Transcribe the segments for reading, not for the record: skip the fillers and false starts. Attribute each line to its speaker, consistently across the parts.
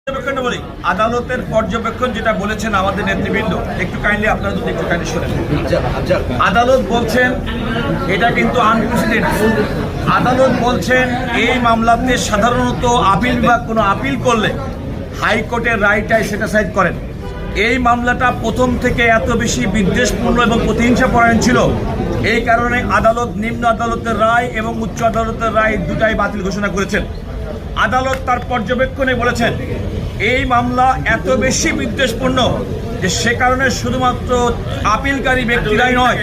Speaker 1: বলি আদালতের পর্যবেক্ষণ যেটা বলেছেন আমাদের নেতৃবৃন্দ একটু কাইন্ডলি আপনারা যদি একটু কাইন্ডলি শোনেন। আদালত বলছেন এটা কিন্তু আনপ্রেসিডেন্টেড। আদালত বলছেন এই মামলাতে সাধারণত আপিল বিভাগ কোনো আপিল করলে হাইকোর্টের রায়টাই সেটা সাইড করেন। এই মামলাটা প্রথম থেকে এত বেশি বিদ্বেষপূর্ণ এবং প্রতিহিংসাপরায়ণ ছিল, এই কারণে আদালত নিম্ন আদালতের রায় এবং উচ্চ আদালতের রায় দুটাই বাতিল ঘোষণা করেছেন। আদালত তার পর্যবেক্ষণে বলেছেন এই মামলা এত বেশি বিদ্বেষপূর্ণ যে সে কারণে শুধুমাত্র আপিলকারী ব্যক্তিরাই নয়,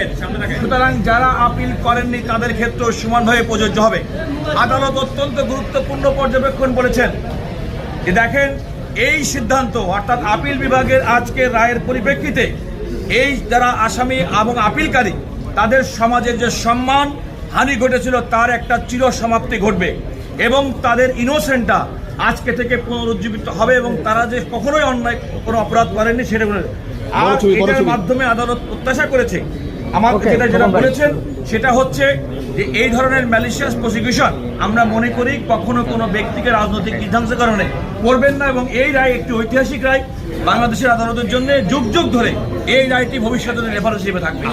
Speaker 1: সুতরাং যারা আপিল করেননি তাদের ক্ষেত্রেও সমানভাবে প্রযোজ্য হবে। আদালত অত্যন্ত গুরুত্বপূর্ণ পর্যবেক্ষণ বলেছেন যে দেখেন এই সিদ্ধান্ত অর্থাৎ আপিল বিভাগের আজকের রায়ের পরিপ্রেক্ষিতে এই যারা আসামি এবং আপিলকারী তাদের সমাজের যে সম্মান হানি ঘটেছিল তার একটা চিরসমাপ্তি ঘটবে এবং তাদের ইনোসেন্টটা আজকে থেকে পুনরুজ্জীবিত হবে এবং তারা যে কখনোই অন্যায় কোনো অপরাধ করেননি সেটা আর এটার মাধ্যমে আদালত প্রত্যাশা করেছে আমাকে যেটা বলেছেন সেটা হচ্ছে যে এই ধরনের ম্যালিশিয়াস প্রসিকিউশন আমরা মনে করি কখনো কোনো ব্যক্তিকে রাজনৈতিক বিধ্বংসের কারণে করবেন না এবং এই রায় একটি ঐতিহাসিক রায় বাংলাদেশের আদালতের জন্য যুগ যুগ ধরে এই রায়টি ভবিষ্যতে রেফারেন্স হিসেবে থাকবে।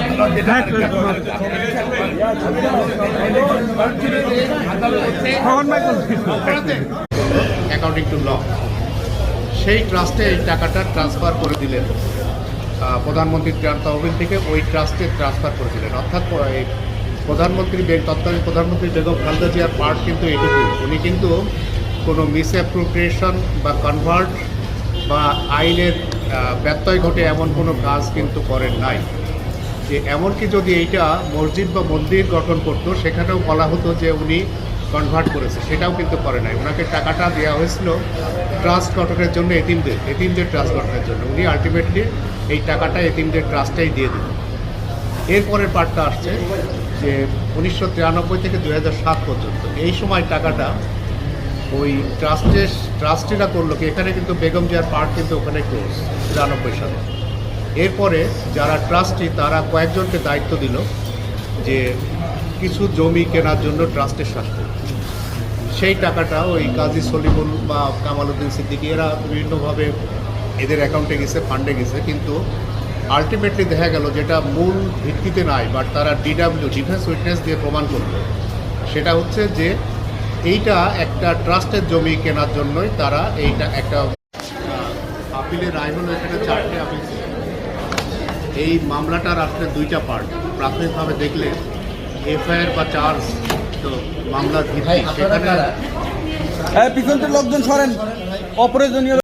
Speaker 2: অ্যাকর্ডিং টু ল সেই ট্রাস্টে এই টাকাটা ট্রান্সফার করে দিলেন, প্রধানমন্ত্রীর তহবিল থেকে ওই ট্রাস্টে ট্রান্সফার করে দিলেন। অর্থাৎ তৎকালীন প্রধানমন্ত্রী বেগম খালেদা জিয়ার পার্ট কিন্তু এটুকু, উনি কিন্তু কোনো মিসঅ্যাপ্রোপ্রিয়েশন বা কনভার্ট বা আইনের ব্যত্যয় ঘটে এমন কোনো কাজ কিন্তু করেন নাই। যে এমনকি যদি এইটা মসজিদ বা মন্দির গঠন করতো সেখানেও বলা হতো যে উনি কনভার্ট করেছে, সেটাও কিন্তু করে নাই। ওনাকে টাকাটা দেওয়া হয়েছিল ট্রাস্ট গঠনের জন্য, এতিমদের ট্রাস্ট গঠনের জন্য। উনি আলটিমেটলি এই টাকাটা এতিমদের ট্রাস্টটাই দিয়ে দিল। এরপরের পার্টটা আসছে যে 1993 থেকে 2007 পর্যন্ত এই সময় টাকাটা ওই ট্রাস্টিরা করলো কি, এখানে কিন্তু বেগম জিয়ার পার্ট কিন্তু ওখানে ক্লোজ 93 সালে। এরপরে যারা ট্রাস্টি তারা কয়েকজনকে দায়িত্ব দিল যে কিছু জমি কেনার জন্য ট্রাস্টের স্বার্থে সেই টাকাটা ওই কাজী সলিমুল বা কামালউদ্দিন সিদ্দিকী এরা বিভিন্নভাবে এদের অ্যাকাউন্টে গেছে, ফান্ডে গেছে, কিন্তু আলটিমেটলি দেখা গেল যেটা মূল ভিত্তিতে নাই, বাট তারা ডিফেন্স উইটনেস দিয়ে প্রমাণ করলো। সেটা হচ্ছে যে এইটা একটা ট্রাস্টের জমি কেনার জন্যই তারা এইটা একটা আপিলের রায় হলো এখানে 4টে আপিল ছিল। এই মামলাটার আসলে 2টা পার্ট। প্রাথমিকভাবে দেখলে এফআইআর বা চার্জ তো মামলার ভিত্তি, সেখানে
Speaker 3: পিছন লোকজন সরেন অপ্রয়োজনীয়